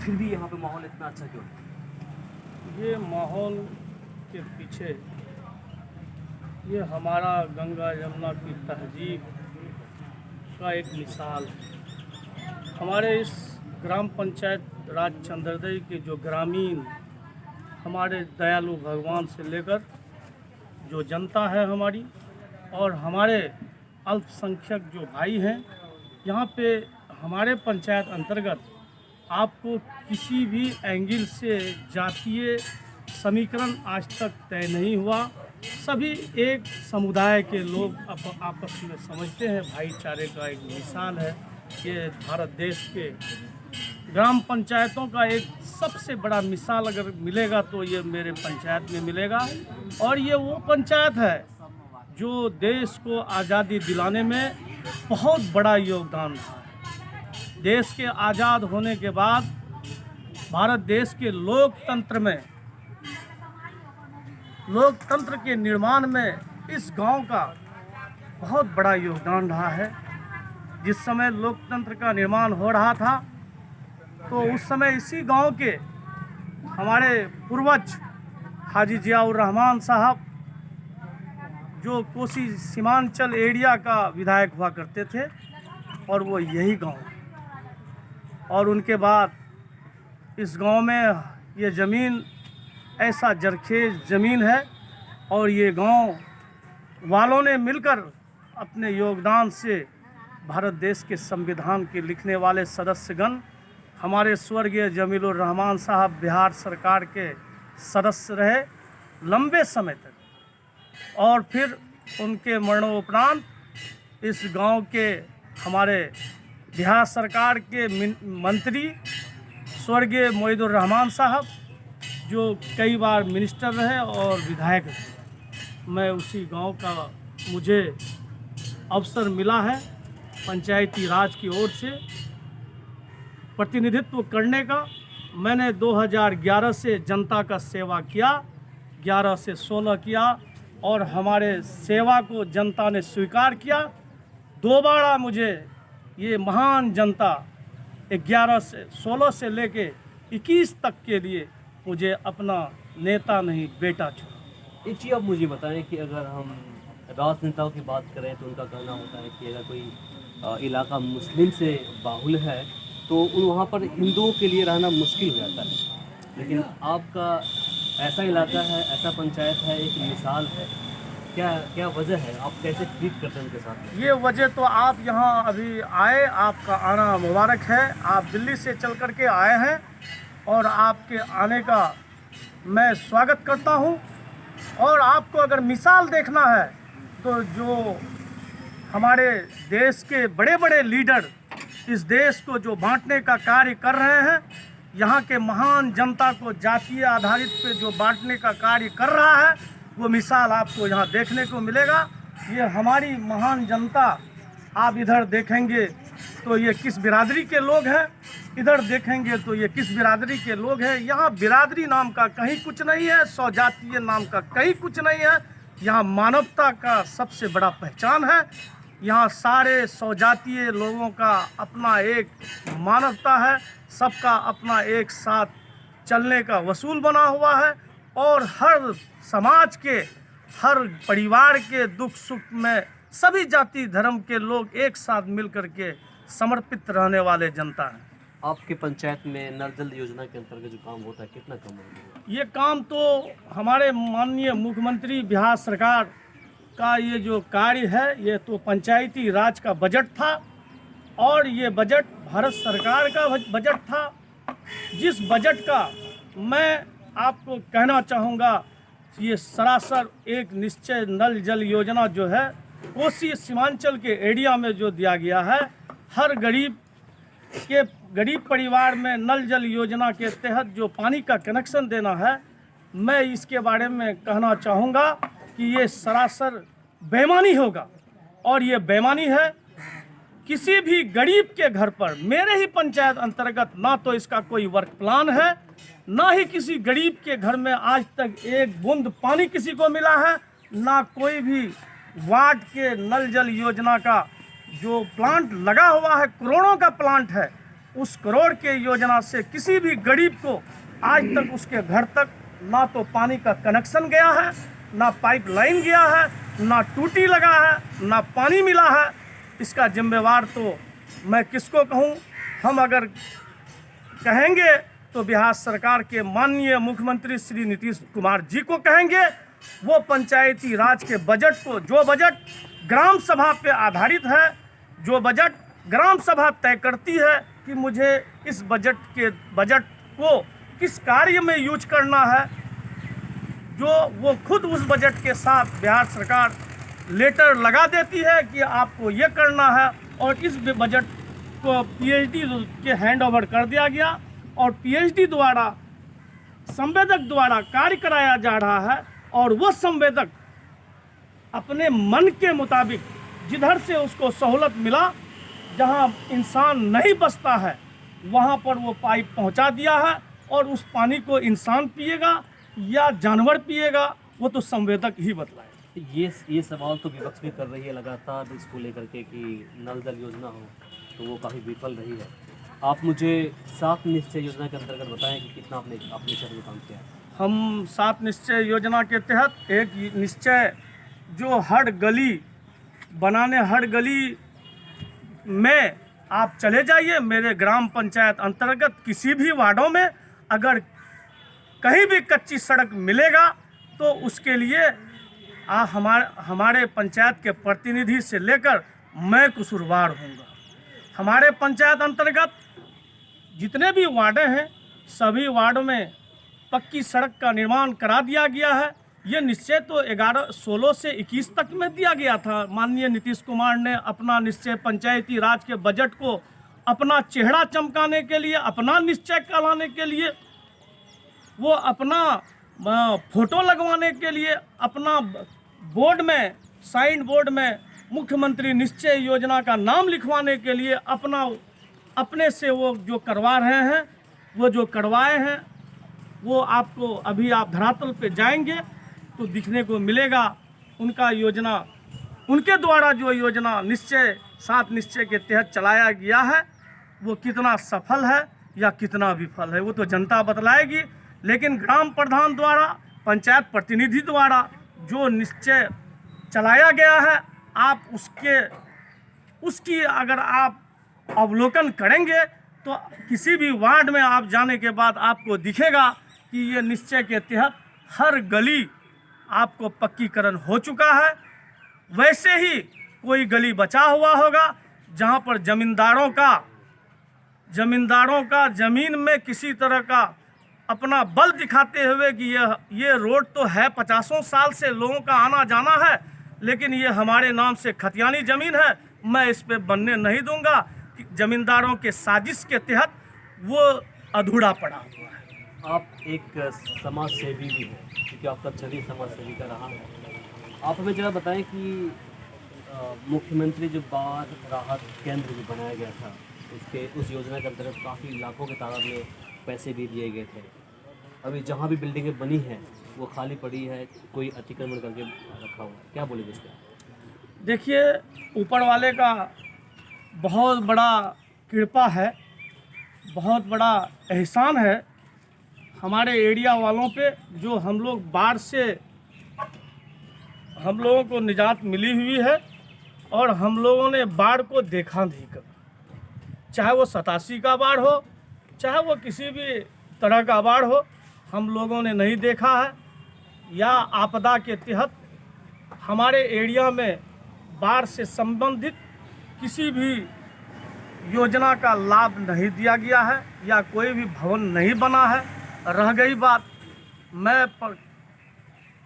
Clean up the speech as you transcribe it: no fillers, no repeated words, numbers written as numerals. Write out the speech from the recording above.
फिर भी यहाँ पे माहौल इतना अच्छा क्यों है? ये माहौल के पीछे ये हमारा गंगा यमुना की तहजीब का एक मिसाल है। हमारे इस ग्राम पंचायत राज चंद्रदई के जो ग्रामीण हमारे दयालु भगवान से लेकर जो जनता है हमारी और हमारे अल्पसंख्यक जो भाई हैं, यहाँ पे हमारे पंचायत अंतर्गत आपको किसी भी एंगल से जातीय समीकरण आज तक तय नहीं हुआ। सभी एक समुदाय के लोग आपस में समझते हैं, भाईचारे का एक मिसाल है। ये भारत देश के ग्राम पंचायतों का एक सबसे बड़ा मिसाल अगर मिलेगा तो ये मेरे पंचायत में मिलेगा। और ये वो पंचायत है जो देश को आज़ादी दिलाने में बहुत बड़ा योगदान रहा है। देश के आज़ाद होने के बाद भारत देश के लोकतंत्र के निर्माण में इस गांव का बहुत बड़ा योगदान रहा है। जिस समय लोकतंत्र का निर्माण हो रहा था तो उस समय इसी गांव के हमारे पूर्वज हाजी जियाउर रहमान साहब जो कोसी सीमांचल एरिया का विधायक हुआ करते थे और वो यही गांव है। और उनके बाद इस गांव में ये ज़मीन ऐसा जरखेज ज़मीन है और ये गांव वालों ने मिलकर अपने योगदान से भारत देश के संविधान के लिखने वाले सदस्यगण हमारे स्वर्गीय जमीलुर रहमान साहब बिहार सरकार के सदस्य रहे लंबे समय तक। और फिर उनके मरणोपरांत इस गांव के हमारे बिहार सरकार के मंत्री स्वर्गीय मोइदुर रहमान साहब जो कई बार मिनिस्टर रहे और विधायक रहे, मैं उसी गांव का मुझे अवसर मिला है पंचायती राज की ओर से प्रतिनिधित्व करने का। मैंने 2011 से जनता का सेवा किया, 11 से 16 किया और हमारे सेवा को जनता ने स्वीकार किया। दोबारा मुझे ये महान जनता 11 से 16 से लेके 21 तक के लिए मुझे अपना नेता नहीं बेटा चुना। एक चीज़ आप मुझे बताएं कि अगर हम राजनेताओं की बात करें तो उनका कहना होता है कि अगर कोई इलाका मुस्लिम से बाहुल है तो वहाँ पर हिंदुओं के लिए रहना मुश्किल हो जाता है, लेकिन आपका ऐसा इलाका है, ऐसा पंचायत है, एक मिसाल है। क्या वजह है, आप कैसे ट्रीट करते हैं उनके साथ? ये वजह तो आप यहाँ अभी आए, आपका आना मुबारक है। आप दिल्ली से चल कर के आए हैं और आपके आने का मैं स्वागत करता हूँ। और आपको अगर मिसाल देखना है तो जो हमारे देश के बड़े बड़े लीडर इस देश को जो बांटने का कार्य कर रहे हैं, यहाँ के महान जनता को जातीय आधारित पे जो बांटने का कार्य कर रहा है, वो मिसाल आपको यहाँ देखने को मिलेगा। ये हमारी महान जनता, आप इधर देखेंगे तो ये किस बिरादरी के लोग हैं, इधर देखेंगे तो ये किस बिरादरी के लोग हैं। यहाँ बिरादरी नाम का कहीं कुछ नहीं है, स्वजातीय नाम का कहीं कुछ नहीं है। यहाँ मानवता का सबसे बड़ा पहचान है। यहाँ सारे स्वजातीय लोगों का अपना एक मानवता है, सबका अपना एक साथ चलने का वसूल बना हुआ है और हर समाज के, हर परिवार के दुख सुख में सभी जाति धर्म के लोग एक साथ मिल कर के समर्पित रहने वाले जनता हैं। आपके पंचायत में नल जल योजना के अंतर्गत जो काम होता है कितना कम हो गया? ये काम तो हमारे माननीय मुख्यमंत्री बिहार सरकार का ये जो कार्य है, ये तो पंचायती राज का बजट था और ये बजट भारत सरकार का बजट था। जिस बजट का मैं आपको कहना चाहूँगा, ये सरासर एक निश्चय नल जल योजना जो है कोसी सीमांचल के एरिया में जो दिया गया है, हर गरीब परिवार में नल जल योजना के तहत जो पानी का कनेक्शन देना है, मैं इसके बारे में कहना चाहूँगा कि ये सरासर बेईमानी होगा। और ये बेईमानी है। किसी भी गरीब के घर पर मेरे ही पंचायत अंतर्गत ना तो इसका कोई वर्क प्लान है, ना ही किसी गरीब के घर में आज तक एक बूंद पानी किसी को मिला है, ना कोई भी वार्ड के नल जल योजना का जो प्लांट लगा हुआ है, करोड़ों का प्लांट है, उस करोड़ के योजना से किसी भी गरीब को आज तक उसके घर तक ना तो पानी का कनेक्शन गया है, ना पाइपलाइन गया है, ना टूटी लगा है, ना पानी मिला है। इसका जिम्मेवार तो मैं किसको कहूँ? हम अगर कहेंगे तो बिहार सरकार के माननीय मुख्यमंत्री श्री नीतीश कुमार जी को कहेंगे। वो पंचायती राज के बजट को, जो बजट ग्राम सभा पे आधारित है, जो बजट ग्राम सभा तय करती है कि मुझे इस बजट को किस कार्य में यूज करना है, जो वो खुद उस बजट के साथ बिहार सरकार लेटर लगा देती है कि आपको ये करना है, और इस बजट को पीएचडी के हैंड ओवर कर दिया गया और पीएचडी द्वारा संवेदक द्वारा कार्य कराया जा रहा है। और वो संवेदक अपने मन के मुताबिक जिधर से उसको सहूलत मिला, जहां इंसान नहीं बसता है, वहां पर वो पाइप पहुंचा दिया है, और उस पानी को इंसान पिएगा या जानवर पिएगा वो तो संवेदक ही बतलाए। ये सवाल तो विपक्ष भी कर रही है लगातार इसको लेकर के कि नल जल योजना हो तो वो काफ़ी विफल रही है। आप मुझे 7 निश्चय योजना के अंतर्गत बताएं कि कितना आपने क्षेत्र में काम किया है। हम 7 निश्चय योजना के तहत एक निश्चय जो हर गली बनाने, हर गली में आप चले जाइए, मेरे ग्राम पंचायत अंतर्गत किसी भी वार्डों में अगर कहीं भी कच्ची सड़क मिलेगा तो उसके लिए हमारे पंचायत के प्रतिनिधि से लेकर मैं कसूरवार हूँगा। हमारे पंचायत अंतर्गत जितने भी वार्डे हैं सभी वार्डों में पक्की सड़क का निर्माण करा दिया गया है। ये निश्चय तो 16 से 21 तक में दिया गया था। माननीय नीतीश कुमार ने अपना निश्चय पंचायती राज के बजट को अपना चेहरा चमकाने के लिए, अपना निश्चय कहलाने के लिए, वो अपना फोटो लगवाने के लिए, अपना बोर्ड में, साइन बोर्ड में मुख्यमंत्री निश्चय योजना का नाम लिखवाने के लिए अपने से वो जो करवा रहे हैं, वो जो करवाए हैं, वो आपको अभी आप धरातल पे जाएंगे तो दिखने को मिलेगा। उनका योजना, उनके द्वारा जो योजना निश्चय 7 निश्चय के तहत चलाया गया है वो कितना सफल है या कितना विफल है वो तो जनता बतलाएगी। लेकिन ग्राम प्रधान द्वारा, पंचायत प्रतिनिधि द्वारा जो निश्चय चलाया गया है, आप उसकी अगर आप अवलोकन करेंगे तो किसी भी वार्ड में आप जाने के बाद आपको दिखेगा कि ये निश्चय के तहत हर गली आपको पक्कीकरण हो चुका है। वैसे ही कोई गली बचा हुआ होगा जहाँ पर जमींदारों का ज़मीन में किसी तरह का अपना बल दिखाते हुए कि ये रोड तो है 50 साल से लोगों का आना जाना है, लेकिन ये हमारे नाम से खतियानी ज़मीन है, मैं इस पे बनने नहीं दूंगा। कि जमींदारों के साजिश के तहत वो अधूरा पड़ा हुआ है। आप एक समाज सेवी भी हैं, क्योंकि आपका छवि समाज सेवी का रहा है। आप हमें जरा बताएं कि मुख्यमंत्री जो बाढ़ राहत केंद्र जो बनाया गया था, उस योजना के अंतर्गत काफ़ी लाखों के तादाद में पैसे भी दिए गए थे। अभी जहाँ भी बिल्डिंगें बनी हैं वो खाली पड़ी है, कोई अतिक्रमण करके रखा हुआ है, क्या बोलेंगे इस पर? देखिए, ऊपर वाले का बहुत बड़ा कृपा है, बहुत बड़ा एहसान है हमारे एरिया वालों पे, जो हम लोग बाढ़ से हम लोगों को निजात मिली हुई है और हम लोगों ने बाढ़ को देखा नहीं कभी। चाहे वो 87 का बाढ़ हो, चाहे वो किसी भी तरह का बाढ़ हो, हम लोगों ने नहीं देखा है। या आपदा के तहत हमारे एरिया में बाढ़ से संबंधित किसी भी योजना का लाभ नहीं दिया गया है या कोई भी भवन नहीं बना है। रह गई बात, मैं